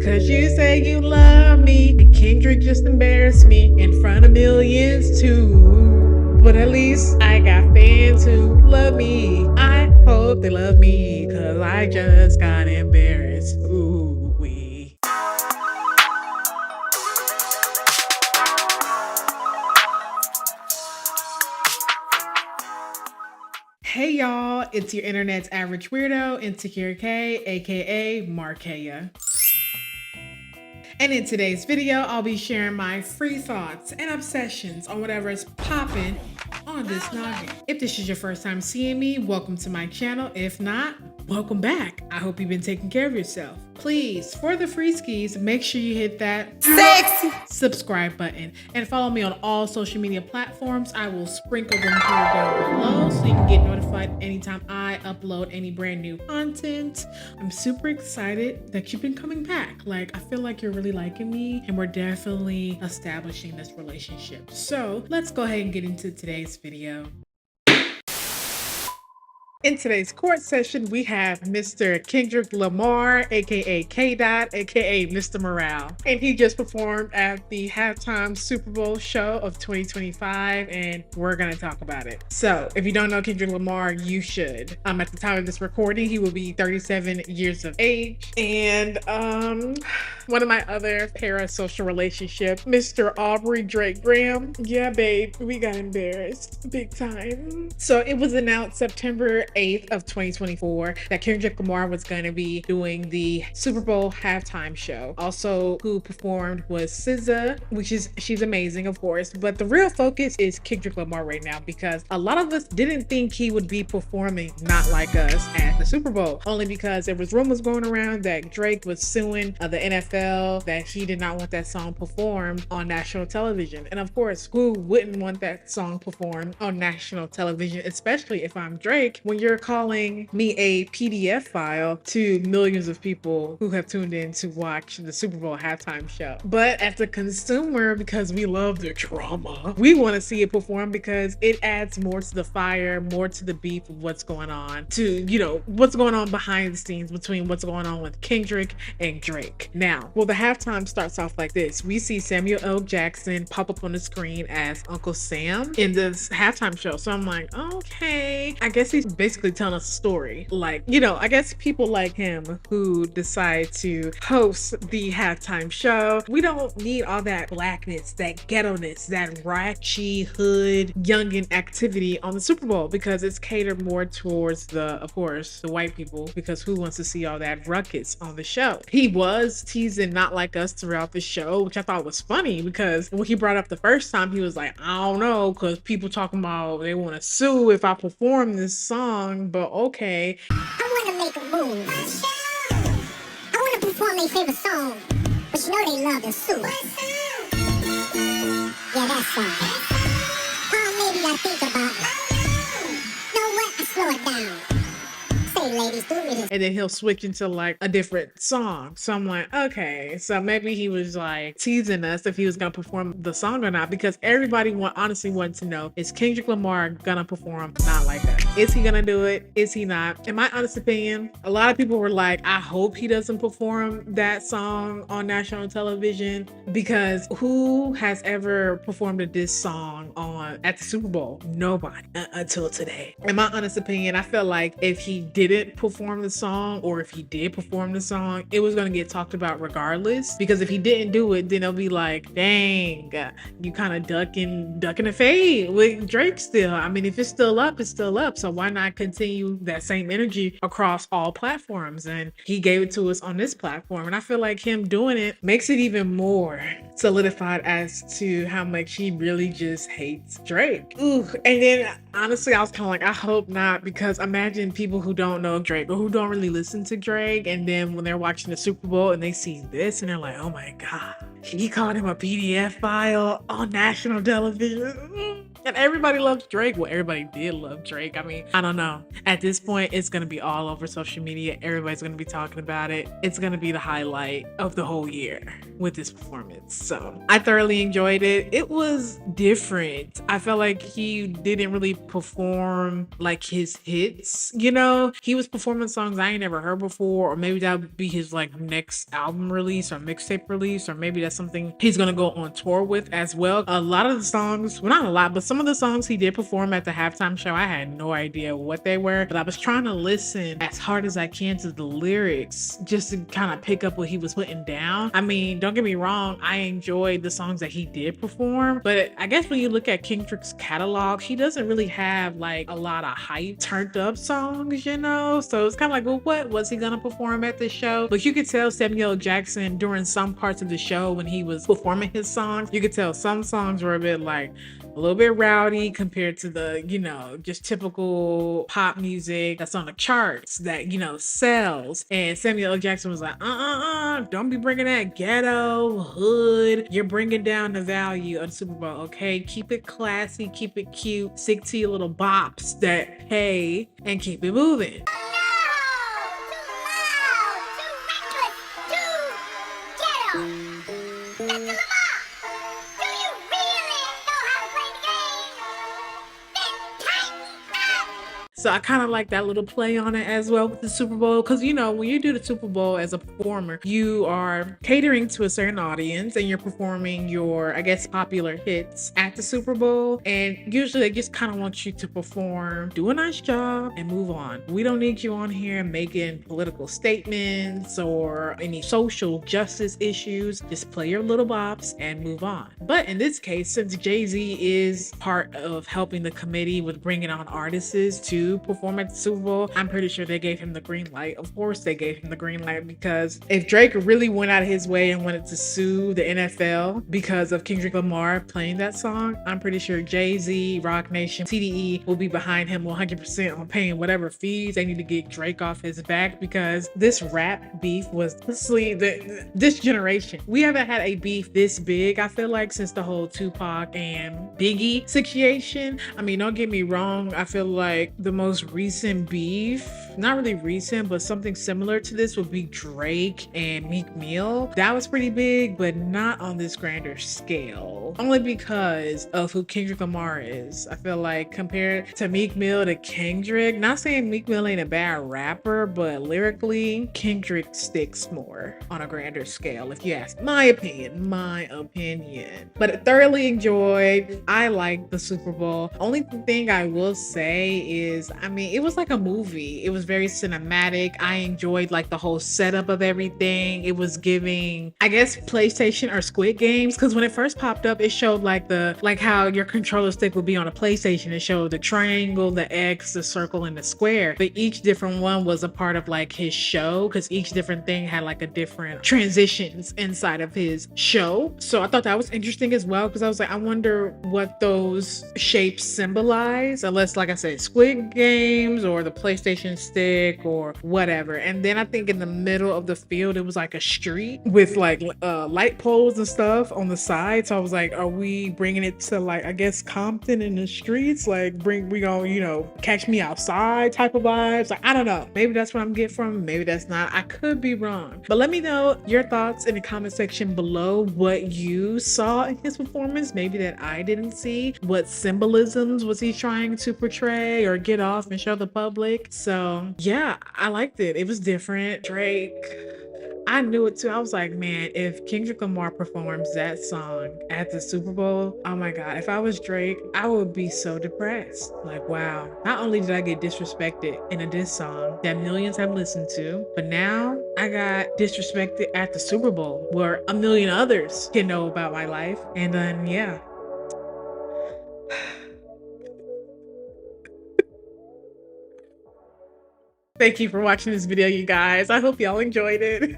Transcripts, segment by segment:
Cause you say you love me, and Kendrick just embarrassed me in front of millions too. But at least I got fans who love me. I hope they love me, cause I just got embarrassed. Ooh wee. Hey y'all, it's your internet's average weirdo, Insecure K, aka Markeya. And in today's video, I'll be sharing my free thoughts and obsessions on whatever is popping on this noggin. If this is your first time seeing me, welcome to my channel. If not, welcome back. I hope you've been taking care of yourself. Please, for the free skis, make sure you hit that sexy subscribe button and follow me on all social media platforms. I will sprinkle them here down below so you can get notified anytime I upload any brand new content. I'm super excited that you've been coming back. Like, I feel like you're really liking me and we're definitely establishing this relationship. So let's go ahead and get into today's video. In today's court session, we have Mr. Kendrick Lamar, aka K-Dot, aka Mr. Morale. And he just performed at the halftime Super Bowl show of 2025, and we're gonna talk about it. So, if you don't know Kendrick Lamar, you should. At the time of this recording, he will be 37 years of age. And one of my other parasocial relationships, Mr. Aubrey Drake Graham. Yeah, babe, we got embarrassed big time. So it was announced September 8th of 2024 that Kendrick Lamar was going to be doing the Super Bowl halftime show. Also, who performed was SZA, she's amazing, of course, but the real focus is Kendrick Lamar right now because a lot of us didn't think he would be performing Not Like Us at the Super Bowl, only because there was rumors going around that Drake was suing the NFL, that he did not want that song performed on national television. And of course, who wouldn't want that song performed on national television, especially if I'm Drake, when you're calling me a PDF file to millions of people who have tuned in to watch the Super Bowl halftime show. But as a consumer, because we love the drama, we want to see it perform because it adds more to the fire, more to the beef of what's going on, to, you know, what's going on behind the scenes between what's going on with Kendrick and Drake. Now, well, the halftime starts off like this. We see Samuel L. Jackson pop up on the screen as Uncle Sam in this halftime show. So I'm like, okay, I guess he's basically telling us a story. Like, you know, I guess people like him who decide to host the halftime show, we don't need all that blackness, that ghetto-ness, that ratchy hood youngin activity on the Super Bowl because it's catered more towards of course, the white people, because who wants to see all that ruckus on the show? He was teasing Not Like Us throughout the show, which I thought was funny because when he brought up the first time, he was like, I don't know, because people talking about they want to sue if I perform this song, but okay. I want to make a move. I want to perform their favorite song, but you know they love to sue. Yeah, that song. Maybe I think about it. You know what? I slow it down. Say, ladies, do me this. And then he'll switch into like a different song. So I'm like, okay, so maybe he was like teasing us if he was gonna perform the song or not, because everybody honestly wanted to know, is Kendrick Lamar gonna perform Not Like Us? Is he gonna do it? Is he not? In my honest opinion, a lot of people were like, I hope he doesn't perform that song on national television, because who has ever performed this song at the Super Bowl? Nobody until today. In my honest opinion, I feel like if he didn't perform the song, or if he did perform the song, it was going to get talked about regardless, because if he didn't do it, then it'll be like, dang, you kind of ducking the fade with Drake still. I mean, if it's still up, it's still up, so why not continue that same energy across all platforms? And he gave it to us on this platform, and I feel like him doing it makes it even more solidified as to how much he really just hates Drake. Ooh, and then honestly, I was kind of like, I hope not, because imagine people who don't know Drake or who don't really listen to Drake, and then when they're watching the Super Bowl and they see this and they're like, oh my God, he called him a PDF file on national television. And everybody loves Drake. Well, everybody did love Drake. I mean, I don't know. At this point, it's going to be all over social media. Everybody's going to be talking about it. It's going to be the highlight of the whole year with this performance. So I thoroughly enjoyed it. It was different. I felt like he didn't really perform like his hits, you know? He was performing songs I ain't never heard before, or maybe that would be his like next album release or mixtape release, or maybe that's something he's going to go on tour with as well. A lot of the songs, well, not a lot, but some of the songs he did perform at the halftime show, I had no idea what they were, but I was trying to listen as hard as I can to the lyrics just to kind of pick up what he was putting down. I mean, don't get me wrong, I enjoyed the songs that he did perform, but I guess when you look at Kendrick's catalog, he doesn't really have like a lot of hype turned up songs, you know? So it's kind of like, well, what was he gonna perform at the show? But you could tell Samuel Jackson during some parts of the show when he was performing his songs, you could tell some songs were a bit like a little bit rowdy compared to the, you know, just typical pop music that's on the charts that, you know, sells. And Samuel L. Jackson was like, don't be bringing that ghetto, hood. You're bringing down the value of the Super Bowl, okay? Keep it classy, keep it cute, stick to your little bops that pay, and keep it moving. So I kind of like that little play on it as well with the Super Bowl. Because, you know, when you do the Super Bowl as a performer, you are catering to a certain audience and you're performing your, I guess, popular hits at the Super Bowl. And usually they just kind of want you to perform, do a nice job, and move on. We don't need you on here making political statements or any social justice issues. Just play your little bops and move on. But in this case, since Jay-Z is part of helping the committee with bringing on artists to perform at the Super Bowl, I'm pretty sure they gave him the green light. Of course they gave him the green light, because if Drake really went out of his way and wanted to sue the NFL because of Kendrick Lamar playing that song, I'm pretty sure Jay-Z, Rock Nation, TDE will be behind him 100% on paying whatever fees they need to get Drake off his back, because this rap beef was honestly this generation. We haven't had a beef this big, I feel like, since the whole Tupac and Biggie situation. I mean, don't get me wrong, I feel like the most recent beef, not really recent, but something similar to this would be Drake and Meek Mill. That was pretty big, but not on this grander scale. Only because of who Kendrick Lamar is. I feel like compared to Meek Mill to Kendrick, not saying Meek Mill ain't a bad rapper, but lyrically, Kendrick sticks more on a grander scale, if you ask my opinion. But I thoroughly enjoyed. I liked the Super Bowl. Only thing I will say is, I mean, it was like a movie. It was very cinematic. I enjoyed like the whole setup of everything. It was giving, I guess, PlayStation or Squid Games, because when it first popped up, it showed like how your controller stick would be on a PlayStation. It showed the triangle, the X, the circle, and the square. But each different one was a part of like his show, because each different thing had like a different transitions inside of his show. So I thought that was interesting as well, because I was like, I wonder what those shapes symbolize, unless, like I said, Squid Games or the PlayStation stick or whatever. And then I think in the middle of the field, it was like a street with like light poles and stuff on the side. So I was like, are we bringing it to like, I guess, Compton in the streets? Like, we gonna, you know, catch me outside type of vibes? Like, I don't know. Maybe that's what I'm getting from. Maybe that's not. I could be wrong. But let me know your thoughts in the comment section below, what you saw in his performance, maybe that I didn't see. What symbolisms was he trying to portray or get off and show the public? So yeah, I liked it. It was different. Drake, I knew it too. I was like, man, if Kendrick Lamar performs that song at the Super Bowl, oh my God, if I was Drake, I would be so depressed. Like, wow, not only did I get disrespected in a diss song that millions have listened to, but now I got disrespected at the Super Bowl where a million others can know about my life. And then, yeah. Thank you for watching this video, you guys. I hope y'all enjoyed it.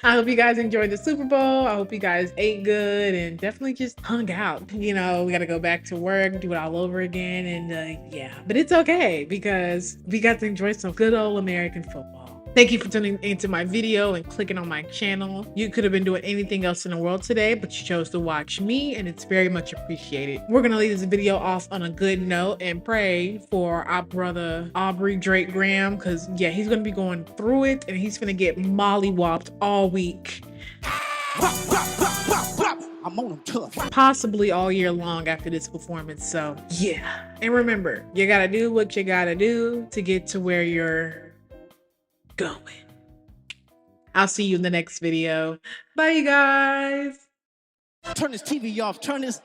I hope you guys enjoyed the Super Bowl. I hope you guys ate good and definitely just hung out. You know, we got to go back to work, do it all over again. And yeah, but it's okay because we got to enjoy some good old American football. Thank you for tuning into my video and clicking on my channel. You could have been doing anything else in the world today, but you chose to watch me, and it's very much appreciated. We're gonna leave this video off on a good note and pray for our brother Aubrey Drake Graham, because yeah, he's gonna be going through it and he's gonna get mollywopped all week. I'm on him tough. Possibly all year long after this performance. So yeah. And remember, you gotta do what you gotta do to get to where you're going. I'll see you in the next video. Bye, you guys. Turn this TV off. Turn this